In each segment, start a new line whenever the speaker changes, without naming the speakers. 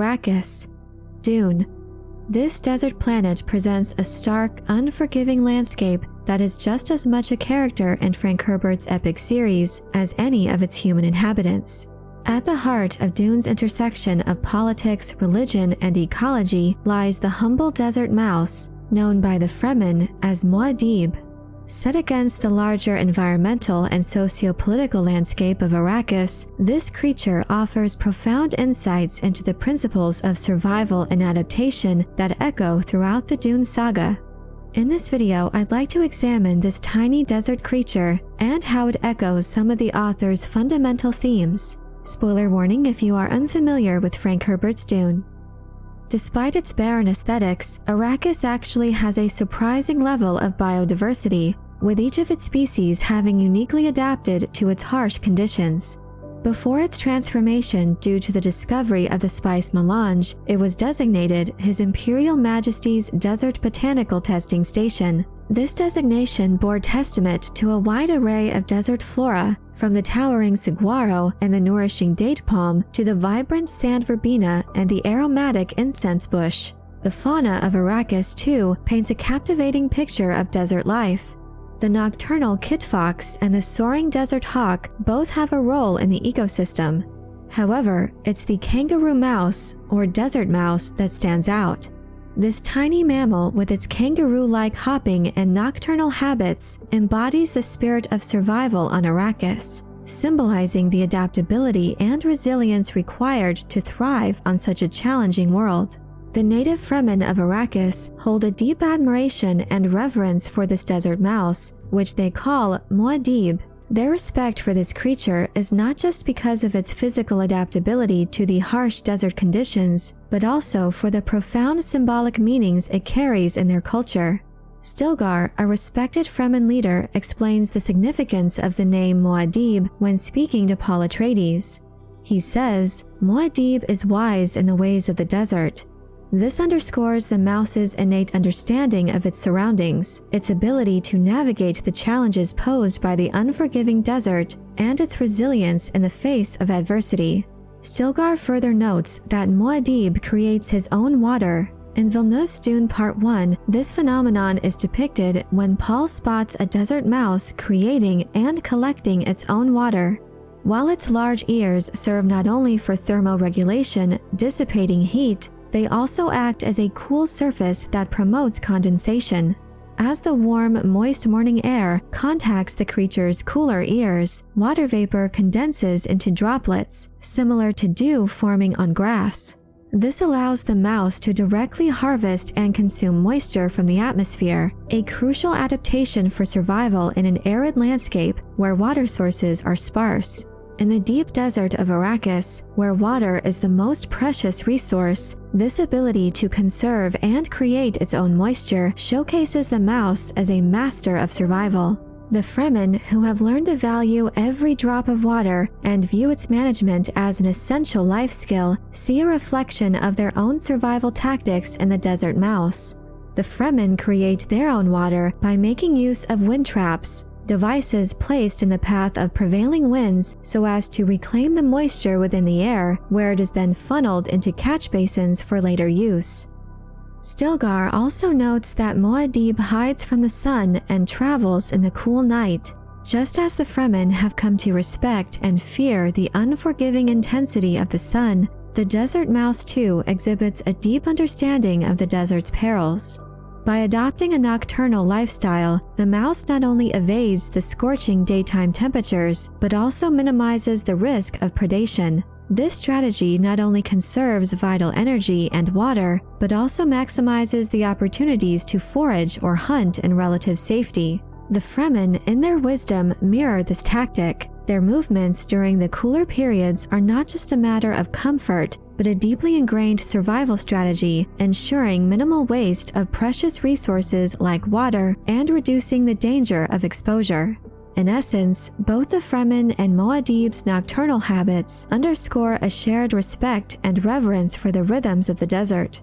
Arrakis. Dune. This desert planet presents a stark, unforgiving landscape that is just as much a character in Frank Herbert's epic series as any of its human inhabitants. At the heart of Dune's intersection of politics, religion, and ecology lies the humble desert mouse, known by the Fremen as Muad'dib. Set against the larger environmental and sociopolitical landscape of Arrakis, this creature offers profound insights into the principles of survival and adaptation that echo throughout the Dune saga. In this video, I'd like to examine this tiny desert creature and how it echoes some of the author's fundamental themes. Spoiler warning if you are unfamiliar with Frank Herbert's Dune. Despite its barren aesthetics, Arrakis actually has a surprising level of biodiversity, with each of its species having uniquely adapted to its harsh conditions. Before its transformation due to the discovery of the spice melange, it was designated His Imperial Majesty's Desert Botanical Testing Station. This designation bore testament to a wide array of desert flora, from the towering saguaro and the nourishing date palm to the vibrant sand verbena and the aromatic incense bush. The fauna of Arrakis, too, paints a captivating picture of desert life. The nocturnal kit fox and the soaring desert hawk both have a role in the ecosystem. However, it's the kangaroo mouse, or desert mouse, that stands out. This tiny mammal, with its kangaroo-like hopping and nocturnal habits, embodies the spirit of survival on Arrakis, symbolizing the adaptability and resilience required to thrive on such a challenging world. The native Fremen of Arrakis hold a deep admiration and reverence for this desert mouse, which they call Muad'dib. Their respect for this creature is not just because of its physical adaptability to the harsh desert conditions, but also for the profound symbolic meanings it carries in their culture. Stilgar, a respected Fremen leader, explains the significance of the name Muad'dib when speaking to Paul Atreides. He says, "Muad'dib is wise in the ways of the desert." This underscores the mouse's innate understanding of its surroundings, its ability to navigate the challenges posed by the unforgiving desert, and its resilience in the face of adversity. Stilgar further notes that Muad'dib creates his own water. In Villeneuve's Dune Part 1, this phenomenon is depicted when Paul spots a desert mouse creating and collecting its own water. While its large ears serve not only for thermoregulation, dissipating heat, they also act as a cool surface that promotes condensation. As the warm, moist morning air contacts the creature's cooler ears, water vapor condenses into droplets, similar to dew forming on grass. This allows the mouse to directly harvest and consume moisture from the atmosphere, a crucial adaptation for survival in an arid landscape where water sources are sparse. In the deep desert of Arrakis, where water is the most precious resource, this ability to conserve and create its own moisture showcases the mouse as a master of survival. The Fremen, who have learned to value every drop of water and view its management as an essential life skill, see a reflection of their own survival tactics in the desert mouse. The Fremen create their own water by making use of wind traps, devices placed in the path of prevailing winds so as to reclaim the moisture within the air, where it is then funneled into catch basins for later use. Stilgar also notes that Muad'dib hides from the sun and travels in the cool night. Just as the Fremen have come to respect and fear the unforgiving intensity of the sun, the desert mouse too exhibits a deep understanding of the desert's perils. By adopting a nocturnal lifestyle, the mouse not only evades the scorching daytime temperatures, but also minimizes the risk of predation. This strategy not only conserves vital energy and water, but also maximizes the opportunities to forage or hunt in relative safety. The Fremen, in their wisdom, mirror this tactic. Their movements during the cooler periods are not just a matter of comfort, but a deeply ingrained survival strategy, ensuring minimal waste of precious resources like water and reducing the danger of exposure. In essence, both the Fremen and Muad'dib's nocturnal habits underscore a shared respect and reverence for the rhythms of the desert.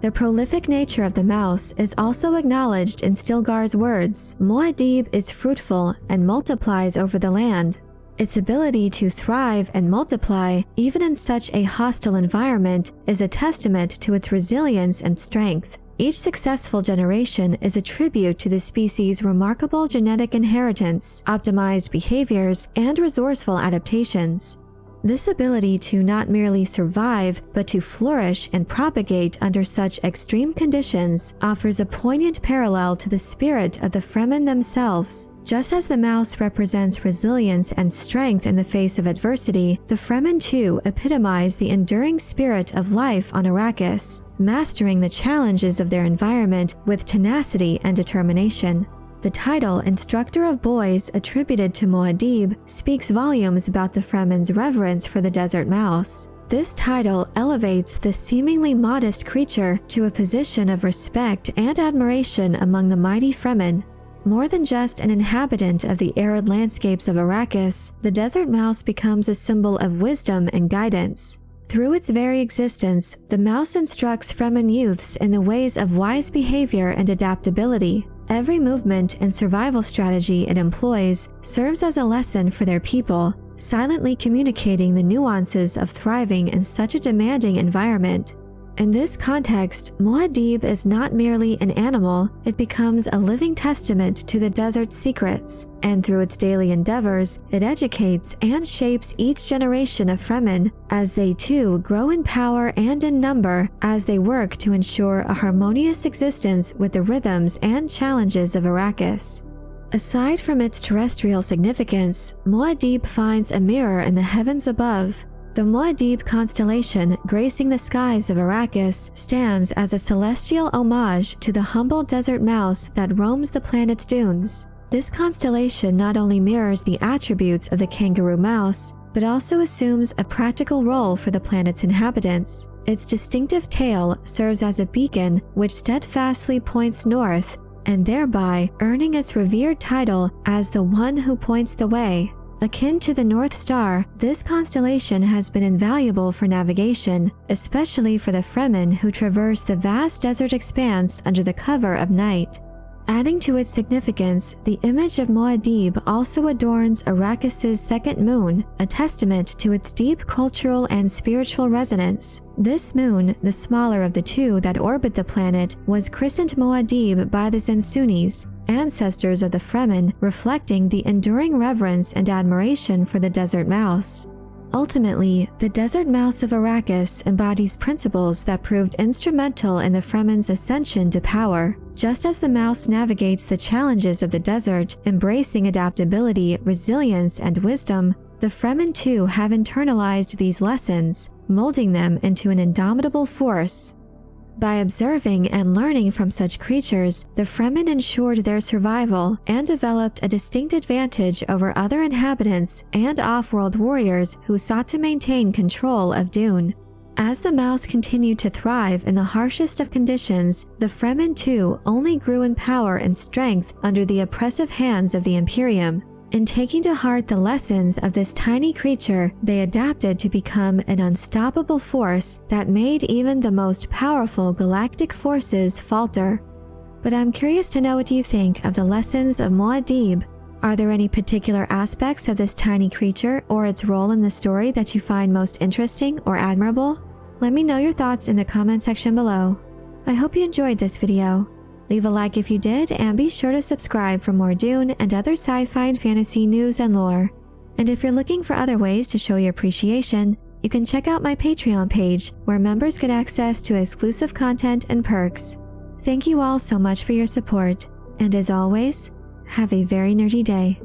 The prolific nature of the mouse is also acknowledged in Stilgar's words, "Muad'dib is fruitful and multiplies over the land." Its ability to thrive and multiply, even in such a hostile environment, is a testament to its resilience and strength. Each successful generation is a tribute to the species' remarkable genetic inheritance, optimized behaviors, and resourceful adaptations. This ability to not merely survive, but to flourish and propagate under such extreme conditions offers a poignant parallel to the spirit of the Fremen themselves. Just as the mouse represents resilience and strength in the face of adversity, the Fremen too epitomize the enduring spirit of life on Arrakis, mastering the challenges of their environment with tenacity and determination. The title Instructor-of-Boys attributed to Muad'dib speaks volumes about the Fremen's reverence for the desert mouse. This title elevates this seemingly modest creature to a position of respect and admiration among the mighty Fremen. More than just an inhabitant of the arid landscapes of Arrakis, the desert mouse becomes a symbol of wisdom and guidance. Through its very existence, the mouse instructs Fremen youths in the ways of wise behavior and adaptability. Every movement and survival strategy it employs serves as a lesson for their people, silently communicating the nuances of thriving in such a demanding environment. In this context, Muad'dib is not merely an animal, it becomes a living testament to the desert's secrets, and through its daily endeavors, it educates and shapes each generation of Fremen as they too grow in power and in number as they work to ensure a harmonious existence with the rhythms and challenges of Arrakis. Aside from its terrestrial significance, Muad'dib finds a mirror in the heavens above. The Muad'dib constellation gracing the skies of Arrakis stands as a celestial homage to the humble desert mouse that roams the planet's dunes. This constellation not only mirrors the attributes of the kangaroo mouse, but also assumes a practical role for the planet's inhabitants. Its distinctive tail serves as a beacon which steadfastly points north, and thereby earning its revered title as the one who points the way. Akin to the North Star, this constellation has been invaluable for navigation, especially for the Fremen who traverse the vast desert expanse under the cover of night. Adding to its significance, the image of Muad'dib also adorns Arrakis' second moon, a testament to its deep cultural and spiritual resonance. This moon, the smaller of the two that orbit the planet, was christened Muad'dib by the Zensunis, ancestors of the Fremen, reflecting the enduring reverence and admiration for the desert mouse. Ultimately, the desert mouse of Arrakis embodies principles that proved instrumental in the Fremen's ascension to power. Just as the mouse navigates the challenges of the desert, embracing adaptability, resilience, and wisdom, the Fremen too have internalized these lessons, molding them into an indomitable force. By observing and learning from such creatures, the Fremen ensured their survival and developed a distinct advantage over other inhabitants and off-world warriors who sought to maintain control of Dune. As the mouse continued to thrive in the harshest of conditions, the Fremen too only grew in power and strength under the oppressive hands of the Imperium. In taking to heart the lessons of this tiny creature, they adapted to become an unstoppable force that made even the most powerful galactic forces falter. But I'm curious to know what you think of the lessons of Muad'dib. Are there any particular aspects of this tiny creature or its role in the story that you find most interesting or admirable? Let me know your thoughts in the comment section below. I hope you enjoyed this video. Leave a like if you did, and be sure to subscribe for more Dune and other sci-fi and fantasy news and lore. And if you're looking for other ways to show your appreciation, you can check out my Patreon page, where members get access to exclusive content and perks. Thank you all so much for your support, and as always, have a very nerdy day.